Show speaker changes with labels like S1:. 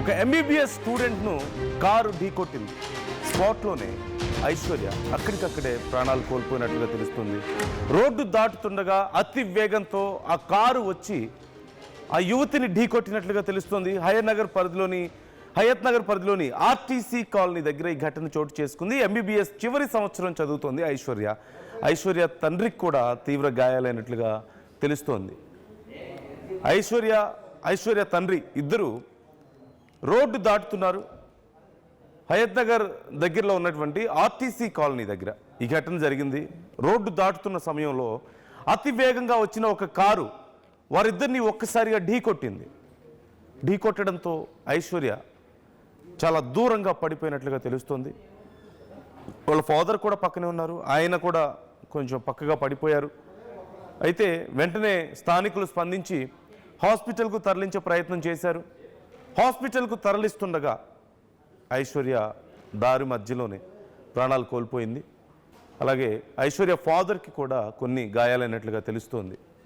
S1: ఒక MBBS స్టూడెంట్ను car ఢీకొట్టింది. స్పాట్లోనే ఐశ్వర్య అక్కడికక్కడే ప్రాణాలు కోల్పోయినట్లుగా తెలుస్తుంది. రోడ్డు దాటుతుండగా అతి వేగంతో ఆ కారు వచ్చి ఆ యువతిని ఢీకొట్టినట్లుగా తెలుస్తుంది. హయత్ నగర్ పరిధిలోని ఆర్టీసీ కాలనీ దగ్గర ఈ ఘటన చోటు చేసుకుంది. ఎంబీబీఎస్ చివరి సంవత్సరం చదువుతోంది ఐశ్వర్య తండ్రికి కూడా తీవ్ర గాయాలైనట్లుగా తెలుస్తోంది. ఐశ్వర్య తండ్రి ఇద్దరు రోడ్డు దాటుతున్నారు. హయత్ నగర్ దగ్గరలో ఉన్నటువంటి ఆర్టీసీ కాలనీ దగ్గర ఈ ఘటన జరిగింది. రోడ్డు దాటుతున్న సమయంలో అతి వేగంగా వచ్చిన ఒక కారు వారిద్దరిని ఒక్కసారిగా ఢీకొట్టడంతో ఐశ్వర్య చాలా దూరంగా పడిపోయినట్లుగా తెలుస్తోంది. వాళ్ళ ఫాదర్ కూడా పక్కనే ఉన్నారు, ఆయన కూడా కొంచెం పక్కగా పడిపోయారు. అయితే వెంటనే స్థానికులు స్పందించి హాస్పిటల్కు తరలించే ప్రయత్నం చేశారు. హాస్పిటల్కు తరలిస్తుండగా ఐశ్వర్య దారి మధ్యలోనే ప్రాణాలు కోల్పోయింది. అలాగే ఐశ్వర్య ఫాదర్కి కూడా కొన్ని గాయాలైనట్లుగా తెలుస్తోంది.